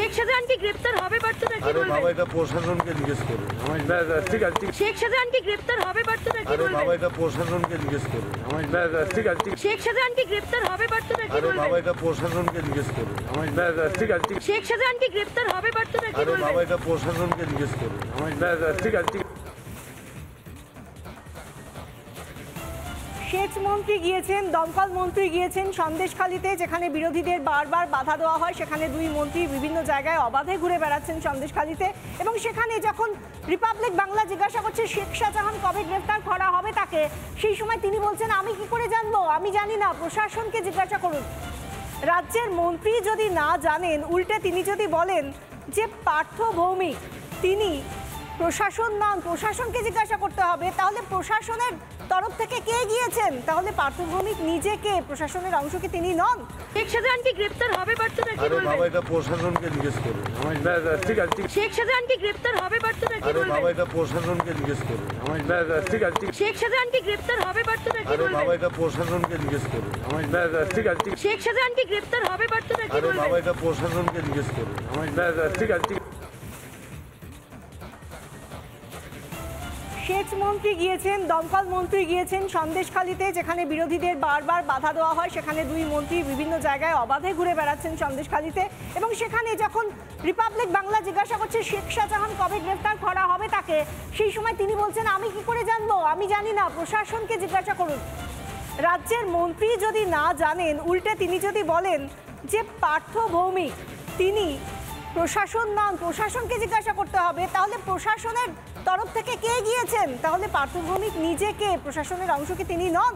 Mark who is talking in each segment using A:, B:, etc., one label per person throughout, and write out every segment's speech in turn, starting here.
A: শেখ শাহজাহান কি গ্রেফতার হবে বার্তাটা কি বলবেন?
B: বাবা এটা প্রশাসনকে জিজ্ঞেস করুন।
C: ঠিক আছে
A: শেখ শাহজাহান কি গ্রেফতার হবে বার্তাটা কি বলবেন?
B: বাবা এটা প্রশাসনকে জিজ্ঞেস করুন।
C: ঠিক আছে
A: শেখ শাহজাহান কি গ্রেফতার হবে বার্তাটা কি বলবেন?
B: বাবা এটা প্রশাসনকে জিজ্ঞেস করুন।
C: ঠিক আছে
A: শেখ শাহজাহান কি গ্রেফতার হবে বার্তাটা কি বলবেন?
B: বাবা এটা প্রশাসনকে জিজ্ঞেস করুন।
C: ঠিক আছে
D: সেচ মন্ত্রী গিয়েছেন, দমকল মন্ত্রী গিয়েছেন সন্দেশখালীতে, যেখানে বিরোধীদের বারবার বাধা দেওয়া হয়। সেখানে দুই মন্ত্রী বিভিন্ন জায়গায় অবাধে ঘুরে বেড়াচ্ছেন সন্দেশখালীতে, এবং সেখানে যখন রিপাবলিক বাংলা জিজ্ঞাসা করছে শেখ শাহজাহান কবে গ্রেফতার করা হবে তাকে, সেই সময় তিনি বলছেন আমি কি করে জানবো, আমি জানি না, প্রশাসনকে জিজ্ঞাসা করুন। রাজ্যের মন্ত্রী যদি না জানেন, উল্টে তিনি যদি বলেন যে পার্থ ভৌমিক তিনি প্রশাসন নন, প্রশাসনকে জিজ্ঞাসা করতে হবে, তাহলে প্রশাসনের তরফ থেকে কে গিয়েছেন? তাহলে পার্থ ভৌমিক নিজে কে? প্রশাসনের অংশ কি তিনি নন?
A: শেখ শাহজাহান কি গ্রেফতার হবে বার্তাটা কি বলবেন?
B: বাবা এটা প্রশাসনকে জিজ্ঞেস করুন।
C: ঠিক আছে
A: শেখ শাহজাহান কি গ্রেফতার হবে বার্তাটা কি বলবেন?
B: বাবা এটা প্রশাসনকে জিজ্ঞেস করুন।
C: ঠিক আছে
A: শেখ শাহজাহান কি গ্রেফতার হবে বার্তাটা কি বলবেন?
B: বাবা এটা প্রশাসনকে জিজ্ঞেস করুন।
C: ঠিক আছে
A: শেখ শাহজাহান কি গ্রেফতার হবে বার্তাটা কি বলবেন?
B: বাবা এটা প্রশাসনকে জিজ্ঞেস করুন।
C: ঠিক আছে
D: সেচ মন্ত্রী গিয়েছেন, দমকল মন্ত্রী গিয়েছেন সন্দেশখালীতে, যেখানে বিরোধীদের বারবার বাধা দেওয়া হয়। সেখানে দুই মন্ত্রী বিভিন্ন জায়গায় অবাধে ঘুরে বেড়াচ্ছেন সন্দেশখালীতে, এবং সেখানে যখন রিপাবলিক বাংলা জিজ্ঞাসা করছে শেখ শাহজাহান কবে গ্রেফতার করা হবে তাকে, সেই সময় তিনি বলছেন আমি কি করে জানবো, আমি জানি না, প্রশাসনকে জিজ্ঞাসা করুন। রাজ্যের মন্ত্রী যদি না জানেন, উল্টে তিনি যদি বলেন যে পার্থ ভৌমিক তিনি প্রশাসন নন, প্রশাসনকে জিজ্ঞাসা করতে হবে, তাহলে প্রশাসনের তরফ থেকে কে গিয়েছেন? তাহলে পার্থ ভৌমিক নিজে কে? প্রশাসনের অংশ কি তিনি নন?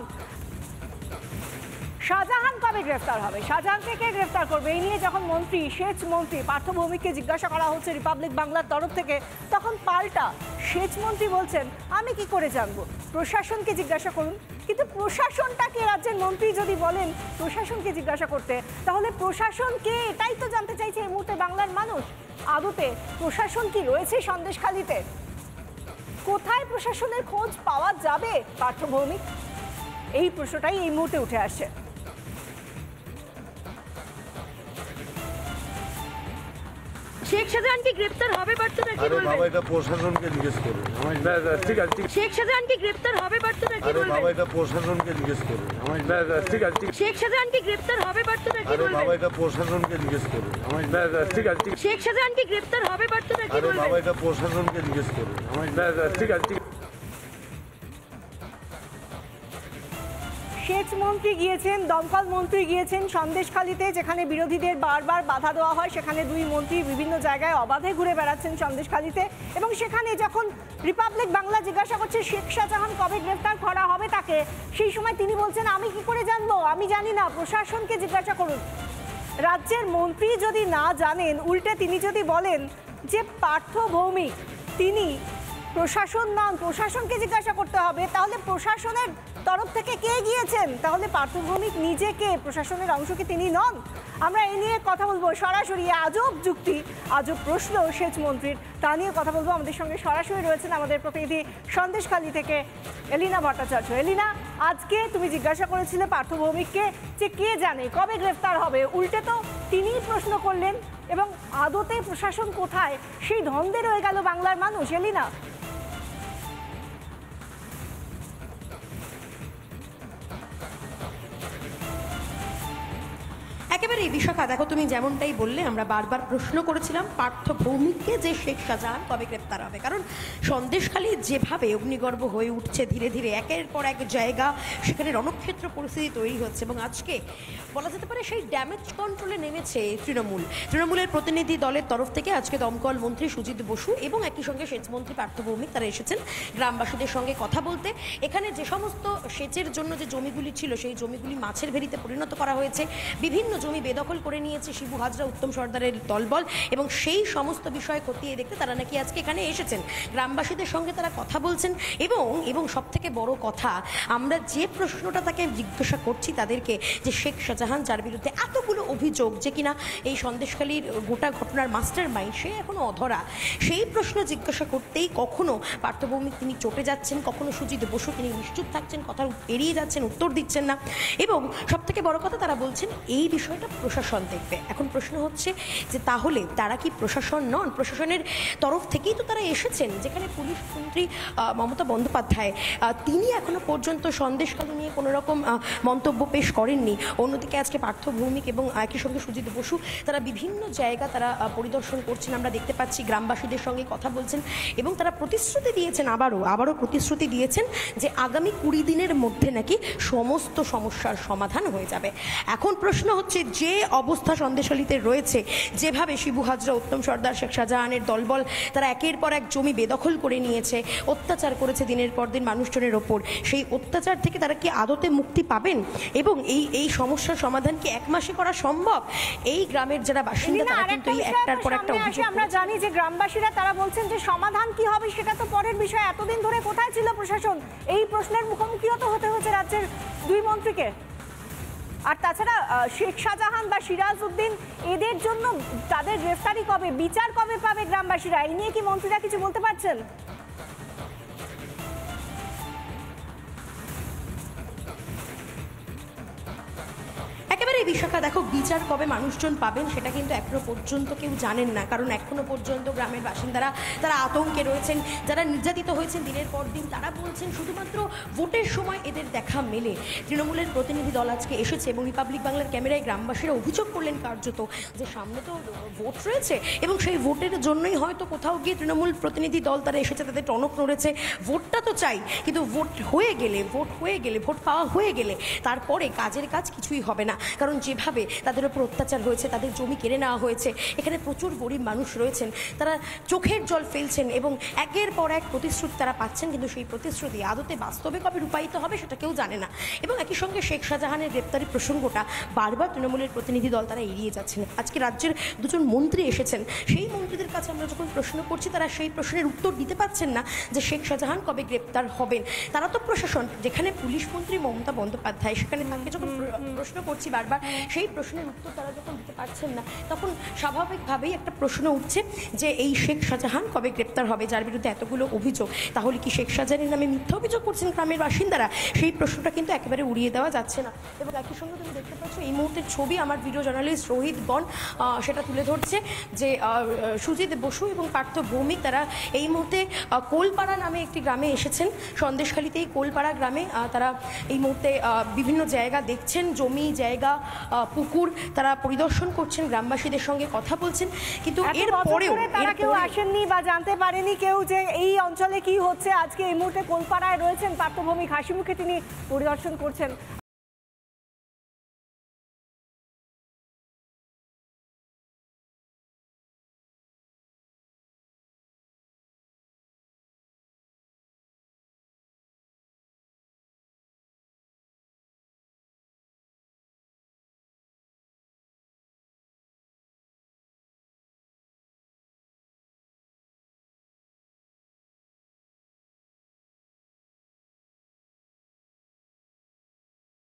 D: শাহজাহান কবে গ্রেফতার হবে, শাহজাহানকে কে গ্রেফতার করবে, এই নিয়ে যখন মন্ত্রী, সেচ মন্ত্রী পার্থ ভৌমিককে জিজ্ঞাসা করা হচ্ছে রিপাবলিক বাংলার তরফ থেকে, তখন পাল্টা সেচ মন্ত্রী বলছেন আমি কি করে জানবো, প্রশাসনকে জিজ্ঞাসা করুন। কিন্তু প্রশাসনটাকে, রাজ্যের মন্ত্রী যদি বলেন প্রশাসনকে জিজ্ঞাসা করতে, তাহলে প্রশাসন কে? এটাই তো জানতে চাইছে এই মুহূর্তে বাংলার মানুষ। আদতে প্রশাসন কি রয়েছে সন্দেশখালীতে? কোথায় প্রশাসনের খোঁজ পাওয়া যাবে পার্থ ভৌমিক? এই প্রশ্নটাই এই মুহূর্তে উঠে আসছে।
A: শেখ শাহজাহান কি গ্রেফতার হবে বার্তাটা কি বলবেন?
B: বাবা এটা প্রশাসনকে জিজ্ঞেস করুন।
C: ঠিক আছে
A: শেখ শাহজাহান কি গ্রেফতার হবে বার্তাটা কি বলবেন?
B: বাবা এটা প্রশাসনকে জিজ্ঞেস করুন।
C: ঠিক আছে
A: শেখ শাহজাহান কি গ্রেফতার হবে বার্তাটা কি বলবেন?
B: বাবা এটা প্রশাসনকে জিজ্ঞেস করুন।
C: ঠিক আছে
A: শেখ শাহজাহান কি গ্রেফতার হবে বার্তাটা কি বলবেন?
B: বাবা এটা প্রশাসনকে জিজ্ঞেস করুন।
C: ঠিক আছে
D: সেচ মন্ত্রী গিয়েছেন, দমকল মন্ত্রী গিয়েছেন সন্দেশখালীতে, যেখানে বিরোধীদের বারবার বাধা দেওয়া হয়। সেখানে দুই মন্ত্রী বিভিন্ন জায়গায় অবাধে ঘুরে বেড়াচ্ছেন সন্দেশখালীতে, এবং সেখানে যখন রিপাবলিক বাংলা জিজ্ঞাসা করছে শেখ শাহজাহান কবে গ্রেফতার করা হবে তাকে, সেই সময় তিনি বলছেন আমি কি করে জানবো, আমি জানি না, প্রশাসনকে জিজ্ঞাসা করুন। রাজ্যের মন্ত্রী যদি না জানেন, উল্টে তিনি যদি বলেন যে পার্থ ভৌমিক তিনি প্রশাসন নন, প্রশাসনকে জিজ্ঞাসা করতে হবে, তাহলে প্রশাসনের তরফ থেকে কে গিয়েছেন? তাহলে পার্থ ভৌমিক নিজে কে? প্রশাসনের অংশ কি তিনি নন? আমরা এই নিয়ে কথা বলবো সরাসরি। আজব যুক্তি, আজব প্রশ্ন সেচ মন্ত্রীর, তা নিয়ে কথা বলবো। আমাদের সঙ্গে সরাসরি রয়েছেন আমাদের প্রতিনিধি সন্দেশখালী থেকে এলিনা ভট্টাচার্য। এলিনা, আজকে তুমি জিজ্ঞাসা করেছিলে পার্থ ভৌমিককে যে কে জানে কবে গ্রেফতার হবে, উল্টে তো তিনিই প্রশ্ন করলেন, এবং আদতে প্রশাসন কোথায় সেই ধন্দে রয়ে গেল বাংলার মানুষ। এলিনা,
E: একেবারে এই বিষয়টা দেখো, তুমি যেমনটাই বললে, আমরা বারবার প্রশ্ন করেছিলাম পার্থ ভৌমিককে যে শেখ শাহজাহান কবে গ্রেপ্তার হবে, কারণ সন্দেশখালী যেভাবে অগ্নিগর্ভ হয়ে উঠছে ধীরে ধীরে, একের পর এক জায়গা সেখানে রণক্ষেত্র পরিস্থিতি তৈরি হচ্ছে, এবং আজকে বলা যেতে পারে সেই ড্যামেজ কন্ট্রোলে নেমেছে তৃণমূলের প্রতিনিধি দলের তরফ থেকে। আজকে দমকল মন্ত্রী সুজিত বসু এবং একই সঙ্গে সেচ মন্ত্রী পার্থ ভৌমিক তারা এসেছেন গ্রামবাসীদের সঙ্গে কথা বলতে। এখানে যে সমস্ত সেচের জন্য যে জমিগুলি ছিল, সেই জমিগুলি মাছের ভেড়িতে পরিণত করা হয়েছে, বিভিন্ন জমি বেদখল করে নিয়েছে শিবু হাজরা, উত্তম সর্দারের দলবল, এবং সেই সমস্ত বিষয় খতিয়ে দেখতে তারা নাকি আজকে এখানে এসেছেন। গ্রামবাসীদের সঙ্গে তারা কথা বলছেন, এবং সব থেকে বড় কথা, আমরা যে প্রশ্নটা তাকে জিজ্ঞাসা করছি তাদেরকে, যে শেখ শাহজাহান যার বিরুদ্ধে এতগুলো অভিযোগ, যে কিনা এই সন্দেশখালীর গোটা ঘটনার মাস্টার মাইন্ড, সে এখনো অধরা, সেই প্রশ্ন জিজ্ঞাসা করতেই কখনো পার্থ ভৌমিক তিনি চটে যাচ্ছেন, কখনো সুজিত বসু তিনি নিশ্চুপ থাকছেন, কথা এড়িয়ে যাচ্ছেন, উত্তর দিচ্ছেন না, এবং সব থেকে বড় কথা তারা বলছেন এই বিষয়টা প্রশাসন দেখবে। এখন প্রশ্ন হচ্ছে যে তাহলে তারা কি প্রশাসন নন? প্রশাসনের তরফ থেকেই তো তারা এসেছেন, যেখানে পুলিশ মন্ত্রী মমতা বন্দ্যোপাধ্যায় তিনি এখনো পর্যন্ত সন্দেশখালী নিয়ে কোনো রকম মন্তব্য পেশ করেননি। অন্যদিকে আজকে পার্থ ভৌমিক এবং একই সঙ্গে সুজিত বসু তারা বিভিন্ন জায়গা তারা পরিদর্শন করছেন, আমরা দেখতে পাচ্ছি গ্রামবাসীদের সঙ্গে কথা বলছেন এবং তারা প্রতিশ্রুতি দিয়েছেন, আবারও প্রতিশ্রুতি দিয়েছেন যে আগামী 20 দিনের মধ্যে নাকি সমস্ত সমস্যার সমাধান হয়ে যাবে। এখন প্রশ্ন হচ্ছে যে অবস্থা সন্দেশখালীতে রয়েছে, যেভাবে শিবু হাজরা, উত্তম সর্দার, শেখ শাহজাহানের দলবল তারা একের পর এক জমি বেদখল করে নিয়েছে, অত্যাচার করেছে দিনের পর দিন মানুষজনের ওপর, সেই অত্যাচার থেকে তারা কি আদতে মুক্তি পাবেন? এবং এই সমস্যার সমাধান কি 1 মাসে করা সম্ভব? এই গ্রামের যারা বাসিন্দা তারা কিন্তু এই একটার পর একটা অভিযোগ
D: আমরা জানি যে গ্রামবাসীরা তারা বলছেন যে সমাধান কি হবে সেটা তো পরের বিষয়। এতদিন ধরে কোথায় ছিল প্রশাসন? এই প্রশ্নের মুখোমুখিও তো হতে হয়েছে রাজ্যের 2 মন্ত্রীকে। আর তাছাড়া শেখ শাহজাহান বা সিরাজ উদ্দিন এদের জন্য তাদের গ্রেফতারি কবে, বিচার কবে পাবে গ্রামবাসীরা? এই নিয়ে কি মন্ত্রীরা কিছু বলতে পারছেন?
E: একেবারে বিশাখা, দেখো বিচার কবে মানুষজন পাবেন সেটা কিন্তু এখনো পর্যন্ত কেউ জানেন না, কারণ এখনো পর্যন্ত গ্রামের বাসিন্দারা তারা আতঙ্কে রয়েছেন। যারা নির্যাতিত হয়েছেন দিনের পর দিন তারা বলছেন শুধুমাত্র ভোটের সময় এদের দেখা মেলে। তৃণমূলের প্রতিনিধি দল আজকে এসেছে এবং রিপাবলিক বাংলার ক্যামেরায় গ্রামবাসীরা অভিযোগ করলেন কার্যত যে সামনে তো ভোট রয়েছে এবং সেই ভোটের জন্যই হয়তো কোথাও গিয়ে তৃণমূল প্রতিনিধি দল তারা এসেছে, তাদের টনক নড়েছে। ভোটটা তো চাই, কিন্তু ভোট পাওয়া হয়ে গেলে তারপরে কাজের কাজ কিছুই হবে না, কারণ যেভাবে তাদের উপর অত্যাচার হয়েছে, তাদের জমি কেড়ে নেওয়া হয়েছে। এখানে প্রচুর গরিব মানুষ রয়েছেন, তারা চোখের জল ফেলছেন এবং একের পর এক প্রতিশ্রুতি তারা পাচ্ছেন, কিন্তু সেই প্রতিশ্রুতি আদতে বাস্তবে কবে রূপায়িত হবে সেটা কেউ জানে না। এবং একই সঙ্গে শেখ শাহজাহানের গ্রেপ্তারি প্রসঙ্গটা বারবার তৃণমূলের প্রতিনিধি দল তারা এড়িয়ে যাচ্ছেন। আজকে রাজ্যের 2জন মন্ত্রী এসেছেন, সেই মন্ত্রীদের কাছে আমরা যখন প্রশ্ন করছি তারা সেই প্রশ্নের উত্তর দিতে পারছেন না যে শেখ শাহজাহান কবে গ্রেপ্তার হবেন। তারা তো প্রশাসন, যেখানে পুলিশ মন্ত্রী মমতা বন্দ্যোপাধ্যায়, সেখানে তাকে যখন প্রশ্ন করছি বারবার, সেই প্রশ্নের উত্তর তারা যখন দিতে পারছেন না, তখন স্বাভাবিকভাবেই একটা প্রশ্ন উঠছে যে এই শেখ শাহজাহান কবে গ্রেপ্তার হবে, যার বিরুদ্ধে এতগুলো অভিযোগ। তাহলে কি শেখ শাহজাহানের নামে মিথ্যা অভিযোগ করছেন গ্রামের বাসিন্দারা? সেই প্রশ্নটা কিন্তু একেবারে উড়িয়ে দেওয়া যাচ্ছে না। এবং একই সঙ্গে তুমি দেখতে পাচ্ছ এই মুহূর্তের ছবি আমার ভিডিও জার্নালিস্ট রোহিত গণ সেটা তুলে ধরছে যে সুজিত বসু এবং পার্থ ভৌমিক তারা এই মুহূর্তে কোলপাড়া নামে একটি গ্রামে এসেছেন। সন্দেশখালীতে এই কোলপাড়া গ্রামে তারা এই মুহূর্তে বিভিন্ন জায়গা দেখছেন, জমি জায়গা পুকুর তারা পরিদর্শন করছেন, গ্রামবাসীদের সঙ্গে কথা বলছেন। কিন্তু এরপরেও
D: তারা কেউ আসেননি বা জানতে পারেনি কেউ যে এই অঞ্চলে কি হচ্ছে। আজকে এই মুহূর্তে কোলপাড়ায় রয়েছেন পার্থ ভৌমিক, হাসি মুখে তিনি পরিদর্শন করছেন।